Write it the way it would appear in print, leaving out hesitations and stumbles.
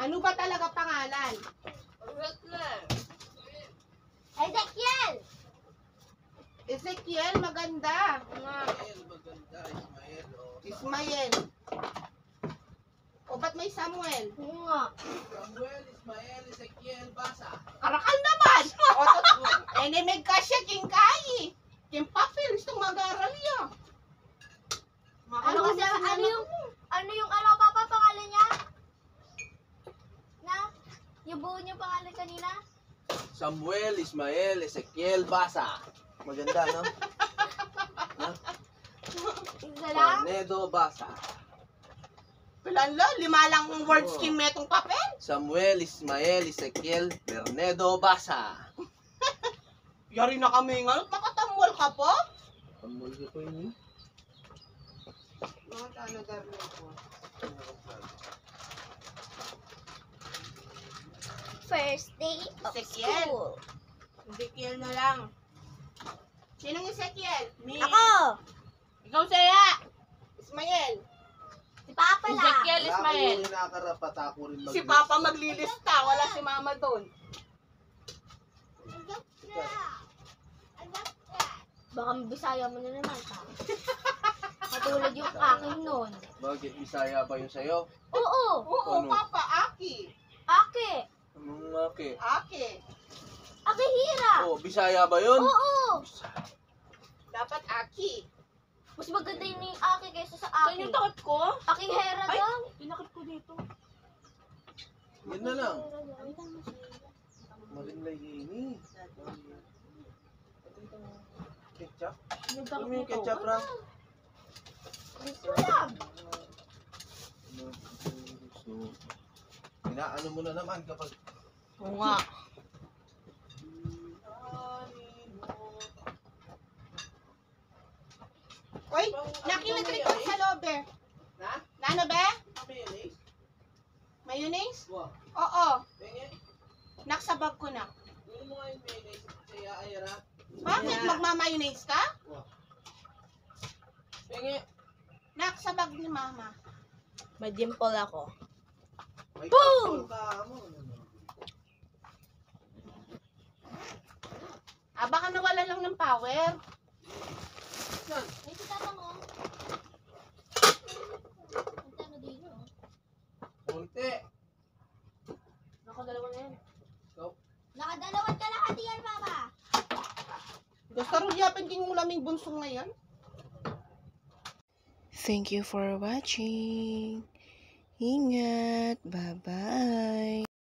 Ano ba talaga pangalan? Ezekiel! Ezekiel, maganda. Ismael. O ba't may Samuel? Oo nga. Samuel, Ismael, Ezekiel, Basa. Karakal naman. Enemig ka siya, king kayi. King papel, itong mag-aaral niya. Ano kasi, ano yung papa pangalan niya? Na? Yung buo niyong pangalan kanina? Samuel, Ismael, Ezekiel, Basa. Maganda, no? Isa lang? Bernedo, Basa. Pilala, 5 lang ang words king metong papel. Samuel, Ismael, Ezekiel, Bernedo, Basa. Yari na kami nga. Makatamwal ka po? Pamuli ko po yun. Mga talaga rin po. First day of Ezekiel. school. Ezekiel na lang. Sinong Ezekiel? Me. Ako! Ikaw saya. Ismael. Si Papa lang. Ezekiel, Ismael. Wala ko nakakarapat ako rin Si Papa maglilista. Wala si Mama doon. Baka mabisaya mo na naman, pa. Katulad yung akin nun. Bakit Bisaya ba yun sa'yo? Oo! Oo, Ano? Papa. Aki. Ake! Anong Aki? Aki. Ake hira! Oh, Bisaya ba yun? Oo! Dapat Aki. Mas maganda yun yung ake kaysa sa ake. Saan yung takot ko? Aking hera Ay, daw. tinakot ko dito. Yan na lang. Malinlay ini. Ketchup? Ano yung ketchup, Ram? Gusto lang. Inaano mo na naman kapag... Oo nga. Uy, nakinag-record sa loob eh. Na? Nano be? Mayonnaise? Mayonnaise? Wow. Oo. Penge? Naksabag ko na. Yun mo nga yung mayonnaise. Kaya ayara. Bakit? Magma-mayonnaise ka? Penge? Naksabag ni Mama. May dimple ako. May Boom! control ka mo. Ah, baka nawala lang ng power. Yan. May sitatang mo. Punta na dito. Kunti. Nakadalawa na yan. Go. Nakadalawat ka lahat yan, Papa. Gusto rin yapin king ulaming bunsong ngayon. Thank you for watching. Ingat. Bye-bye.